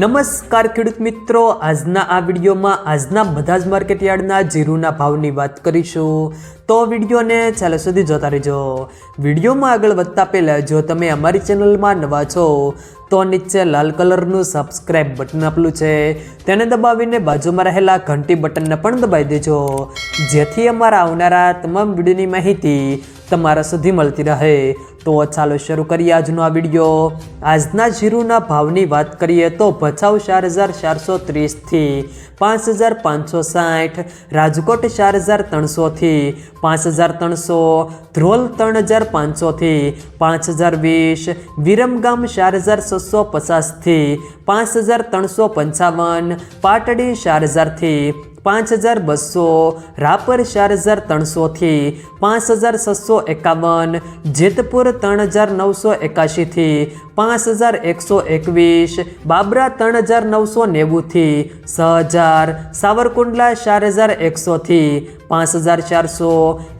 નમસ્કાર ખેડૂત મિત્રો, આજના આ વિડીયોમાં આજના બધા જ માર્કેટયાર્ડના જીરુના ભાવની વાત કરીશું, તો વિડીયોને છેલ્લે સુધી જોતા રહેજો। વિડીયોમાં આગળ વધતા પહેલાં જો તમે અમારી ચેનલમાં નવા છો તો નીચે લાલ કલરનું સબસ્ક્રાઇબ બટન આપેલું છે તેને દબાવીને બાજુમાં રહેલા ઘંટી બટનને પણ દબાવી દેજો, જેથી અમારા આવનારા તમામ વિડીયોની માહિતી તમારા સુધી મળતી રહે। તો ચાલો શરૂ કરીએ આજનો આ વિડીયો। આજના જીરુના ભાવની વાત કરીએ તો ભચાઉ 4430 થી 5560, રાજકોટ 4300 થી 5300, ધ્રોલ 3500 થી 5020, વિરમગામ 4650 થી 5355, પાટડી 4000 થી 5200, રાપર 4300 થી 5651, જેતપુર 3981 થી 5121, બાબરા 3990 થી 6000, સાવરકુંડલા 4100 થી 5400,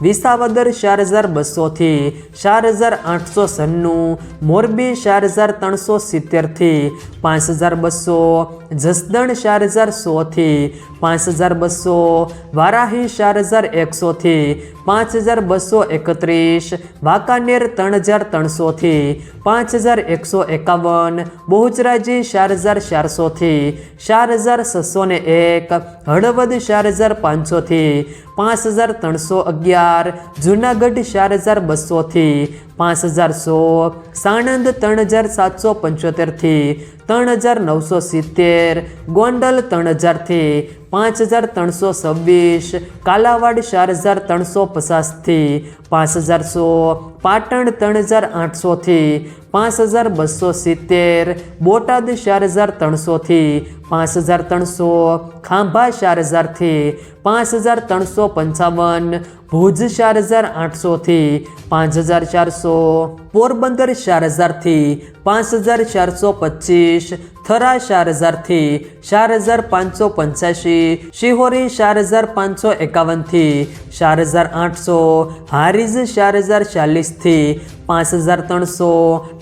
વિસાવદર 4200 થી 4896, મોરબી 4370 થી 5200, જસદણ 4100 થી 5200, વારાહી 4100 થી 5231, વાંકાનેર 3300 થી 5151, બહુચરાજી 4400 થી 4601, હળવદ 4500 થી 5311, જૂનાગઢ 4200 થી 5016, સાણંદ 3775 થી 3970, ગોંડલ 3000 થી 5326, કાલાવાડ 4350 થી 5100, પાટણ 3800 થી 5270, બોટાદ 4300 થી 5300, ખાંભા 4000 થી 5355, ભુજ 4800 થી 5400, પોરબંદર 4000 થી 5425, થરા 4000 થી 4585, શિહોરી 4551 થી 4800, હારીજ 4040 થી 5300,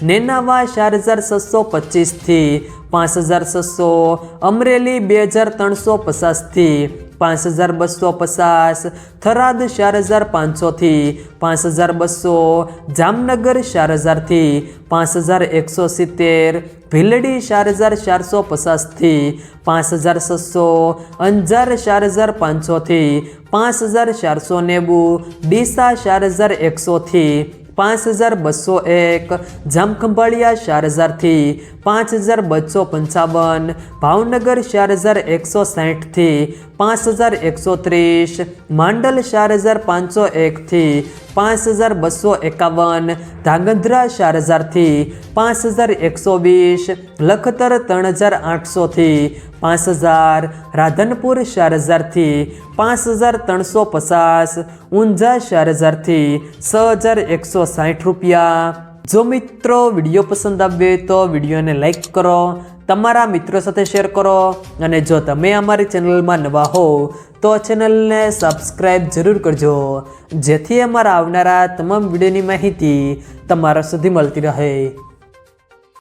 નેનાવા 4625 થી 5600, અમરેલી 2350 થી 5250, થરાદ 4500 થી 5200, જામનગર 4000 થી 5170, ભીલડી 4450 થી 5600, અંજાર 4500 થી 5490, ડીસા 4100 થી 5201, જામખંભાળિયા 4000 થી 5255, ભાવનગર 4160 થી 5130, માંડલ 4501 થી 5251, ધાંગધ્રા 4000 થી 5120, લખતર 3800 થી 5000, રાધનપુર 4000 થી 5350, ઊંઝા 4000 થી 6160 રૂપિયા। જો મિત્રો વિડીયો પસંદ આવ્યો તો વિડીયોને લાઈક કરો, તમારા મિત્રો સાથે શેર કરો, અને જો તમે અમારી ચેનલમાં નવા હો તો ચેનલને સબસ્ક્રાઈબ જરૂર કરજો, જેથી અમારા આવનારા તમામ વિડીયોની માહિતી તમારા સુધી મળતી રહે।